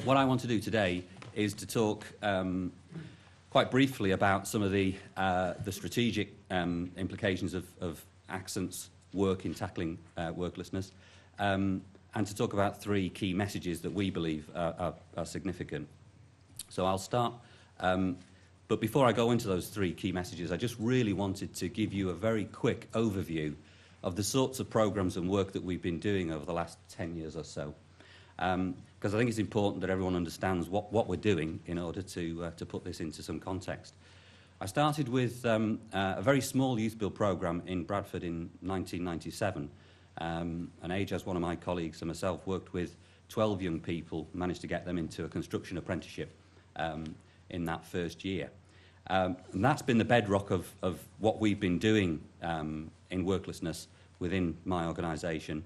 What I want to do today is to talk quite briefly about some of the strategic implications of Accent's work in tackling worklessness, and to talk about three key messages that we believe are significant. So I'll start, but before I go into those three key messages, I just really wanted to give you a very quick overview of the sorts of programs and work that we've been doing over the last 10 years or so. Because I think it's important that everyone understands what we're doing in order to put this into some context. I started with a very small youth build programme in Bradford in 1997. And Age, as one of my colleagues and myself, worked with 12 young people, managed to get them into a construction apprenticeship in that first year. And that's been the bedrock of what we've been doing in worklessness within my organisation.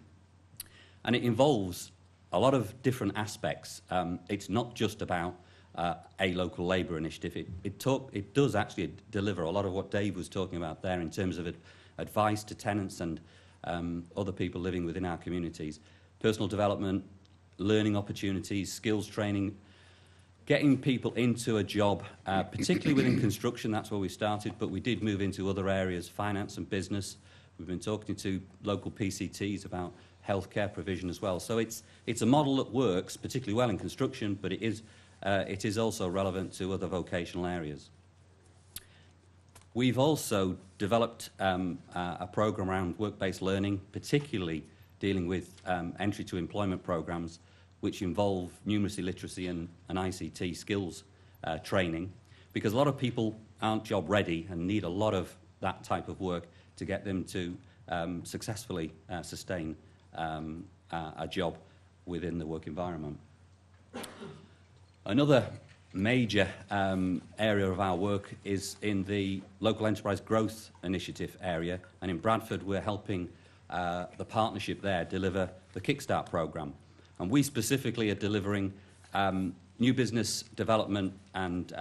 And it involves a lot of different aspects. It's not just about a local labour initiative. It does actually deliver a lot of what Dave was talking about there in terms of advice to tenants and other people living within our communities. Personal development, learning opportunities, skills training, getting people into a job, particularly within construction. That's where we started, but we did move into other areas, finance and business. We've been talking to local PCTs about healthcare provision as well. So it's a model that works particularly well in construction, but it is also relevant to other vocational areas. We've also developed a programme around work-based learning, particularly dealing with entry to employment programmes which involve numeracy, literacy and ICT skills training, because a lot of people aren't job ready and need a lot of that type of work to get them to successfully sustain a job within the work environment. Another major area of our work is in the local enterprise growth initiative area, and in Bradford we're helping the partnership there deliver the Kickstart programme, and we specifically are delivering new business development and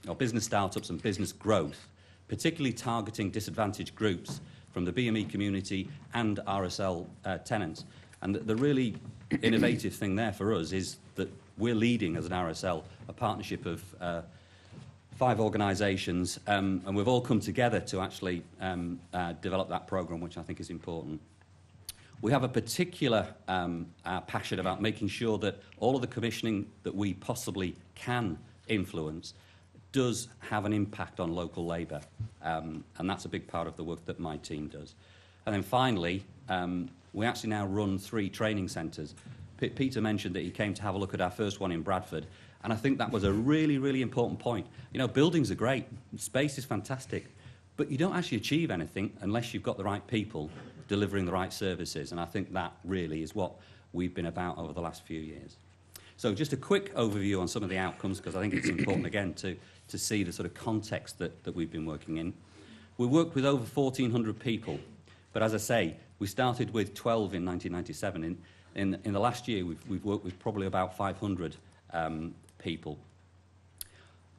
or business startups and business growth, particularly targeting disadvantaged groups from the BME community and RSL tenants. And the really innovative thing there for us is that we're leading, as an RSL, a partnership of 5 organisations, and we've all come together to actually develop that programme, which I think is important. We have a particular passion about making sure that all of the commissioning that we possibly can influence does have an impact on local labour, and that's a big part of the work that my team does. And then finally, we actually now run 3 training centres. Peter mentioned that he came to have a look at our first one in Bradford, and I think that was a really, really important point. You know, buildings are great, space is fantastic, but you don't actually achieve anything unless you've got the right people delivering the right services, and I think that really is what we've been about over the last few years. So just a quick overview on some of the outcomes, because I think it's important, again, to see the sort of context that we've been working in. We worked with over 1,400 people, but as I say, we started with 12 in 1997. In the last year, we've worked with probably about 500 people.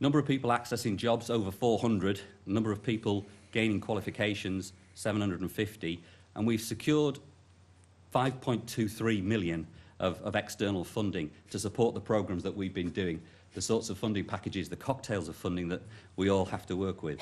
Number of people accessing jobs, over 400. Number of people gaining qualifications, 750. And we've secured 5.23 million of external funding to support the programmes that we've been doing, the sorts of funding packages, the cocktails of funding that we all have to work with.